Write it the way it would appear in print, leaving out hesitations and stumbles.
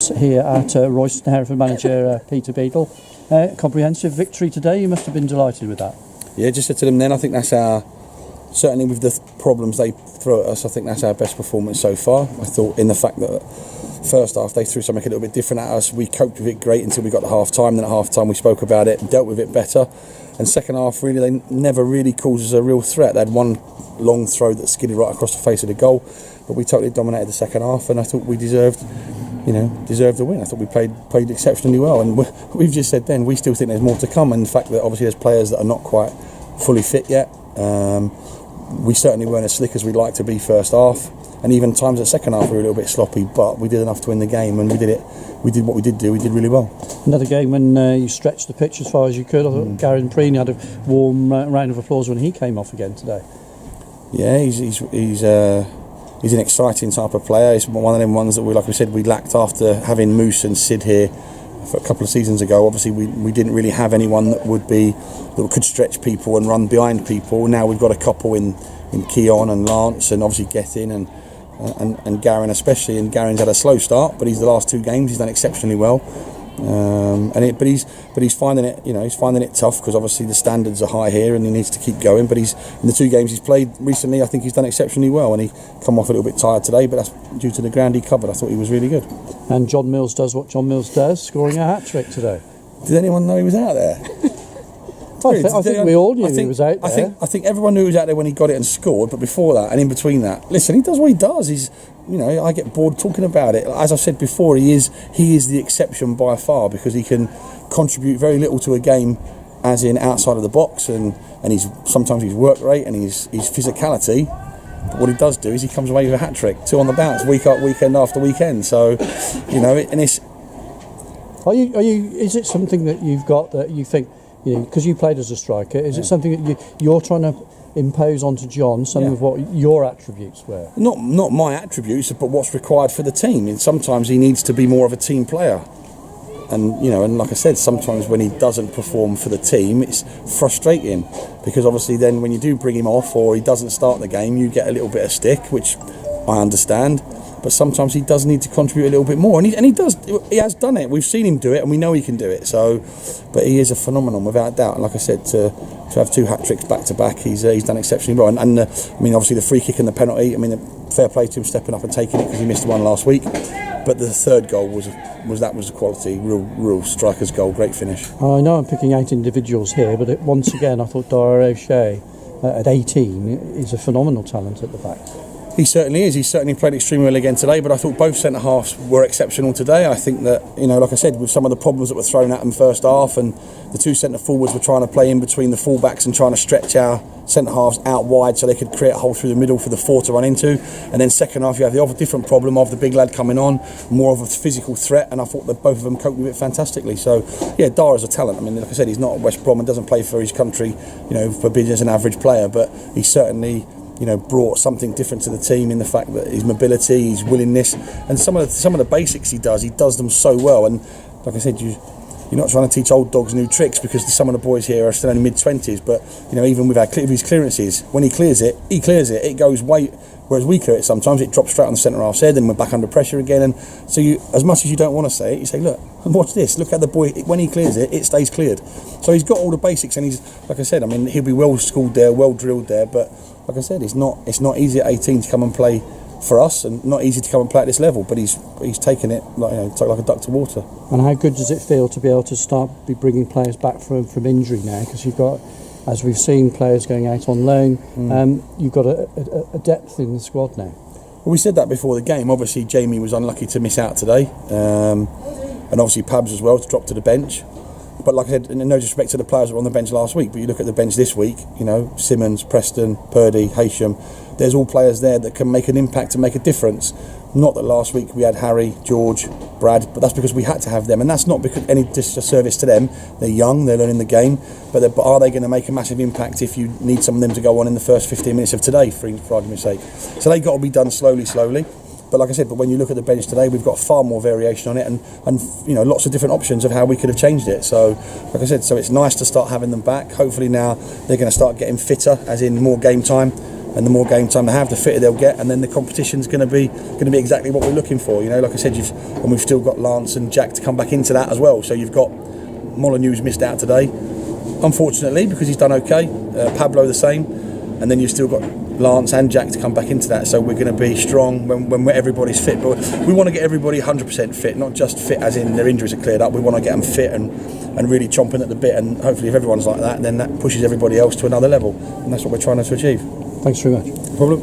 Here at Royston, Hereford manager Peter Beadle. Comprehensive victory today. You must have been delighted with that. Yeah, just said to them then, I think that's certainly with the problems they throw at us, I think that's our best performance so far. I thought in the fact that first half they threw something a little bit different at us. We coped with it great until we got to half time. Then at half time we spoke about it, dealt with it better. And second half, really, they never really caused us a real threat. They had one long throw that skidded right across the face of the goal, but we totally dominated the second half, and I thought we deserved the win. I thought we played exceptionally well, and we've just said then we still think there's more to come. And the fact that obviously there's players that are not quite fully fit yet. We certainly weren't as slick as we'd like to be first half, and even times at second half we were a little bit sloppy, but we did enough to win the game, and we did what we did do. We did really well. Another game when you stretched the pitch as far as you could. I thought Gary Preeney had a warm round of applause when he came off again today. Yeah, he's an exciting type of player. He's one of them ones that we lacked after having Moose and Sid here for a couple of seasons ago. Obviously we didn't really have anyone that could stretch people and run behind people. Now we've got a couple in Keon and Lance, and obviously Gethin and Garen especially. And Garen's had a slow start, but the last 2 games he's done exceptionally well. But he's finding it, he's finding it tough because obviously the standards are high here and he needs to keep going. But in the 2 games he's played recently, I think he's done exceptionally well, and he come off a little bit tired today, but that's due to the ground he covered. I thought he was really good. And John Mills does what John Mills does, scoring a hat-trick today. Did anyone know he was out there? I think we all knew he was out there. I think everyone knew he was out there when he got it and scored, but before that and in between that, listen, he does what he does. I get bored talking about it. As I said before, he is the exception by far, because he can contribute very little to a game, as in outside of the box, and sometimes his work rate and his physicality. But what he does do is he comes away with a hat trick, 2 on the bounce, weekend after weekend. So, and it's. Are you? Is it something that you've got that you think? Because you played as a striker, is it something that you're trying to impose onto John, some of what your attributes were? Not my attributes, but what's required for the team. And sometimes he needs to be more of a team player. And and like I said, sometimes when he doesn't perform for the team, it's frustrating, because obviously then when you do bring him off or he doesn't start the game, you get a little bit of stick, which I understand. But sometimes he does need to contribute a little bit more, and he does. He has done it. We've seen him do it, and we know he can do it. So, but he is a phenomenon without doubt. And like I said, to have 2 hat tricks back to back, he's done exceptionally well. And obviously the free kick and the penalty. Fair play to him stepping up and taking it, because he missed one last week. But the third goal was a quality, real striker's goal, great finish. I know I'm picking out individuals here, but once again I thought Dara O'Shea at 18 is a phenomenal talent at the back. He certainly is. He certainly played extremely well again today, but I thought both centre-halves were exceptional today. I think that, like I said, with some of the problems that were thrown at them first half, and the 2 centre-forwards were trying to play in between the full-backs and trying to stretch our centre-halves out wide so they could create a hole through the middle for the 4 to run into. And then second half, you have the other different problem of the big lad coming on, more of a physical threat, and I thought that both of them coped with it fantastically. So, yeah, Dara's a talent. Like I said, he's not at West Brom and doesn't play for his country, for being as an average player, but he certainly brought something different to the team in the fact that his mobility, his willingness, and some of the basics he does them so well. And like I said, you're not trying to teach old dogs new tricks, because some of the boys here are still only mid-20s. But even with his clearances, when he clears it, it goes way. Whereas we clear it sometimes, it drops straight on the centre half's head, and we're back under pressure again. And so, as much as you don't want to say it, you say, look, watch this. Look at the boy, when he clears it, it stays cleared. So he's got all the basics, and he's, like I said, he'll be well schooled there, well drilled there. But like I said, it's not easy at 18 to come and play for us, and not easy to come and play at this level. But he's taken it like a duck to water. And how good does it feel to be able to be bringing players back from injury now? Because you've got, as we've seen, players going out on loan. You've got a depth in the squad now. Well, we said that before the game. Obviously, Jamie was unlucky to miss out today, and obviously Pabs as well to drop to the bench. But like I said, in no disrespect to the players that were on the bench last week, but you look at the bench this week, Simmons, Preston, Purdy, Haysham, there's all players there that can make an impact and make a difference. Not that last week we had Harry, George, Brad, but that's because we had to have them, and that's not because any disservice to them. They're young, they're learning the game, but are they going to make a massive impact if you need some of them to go on in the first 15 minutes of today, for argument's sake? So they've got to be done slowly. But like I said, when you look at the bench today, we've got far more variation on it, and lots of different options of how we could have changed it. So, like I said, it's nice to start having them back. Hopefully now they're going to start getting fitter, as in more game time. and the more game time they have, the fitter they'll get, and then the competition's going to be exactly what we're looking for. You know, like I said, and we've still got Lance and Jack to come back into that as well. So you've got Molyneux's missed out today, unfortunately, because he's done okay. Pablo the same, and then you've still got Lance and Jack to come back into that. So we're going to be strong when everybody's fit. But we want to get everybody 100% fit, not just fit as in their injuries are cleared up. We want to get them fit and really chomping at the bit. And hopefully, if everyone's like that, then that pushes everybody else to another level. And that's what we're trying to achieve. Thanks very much. No problem.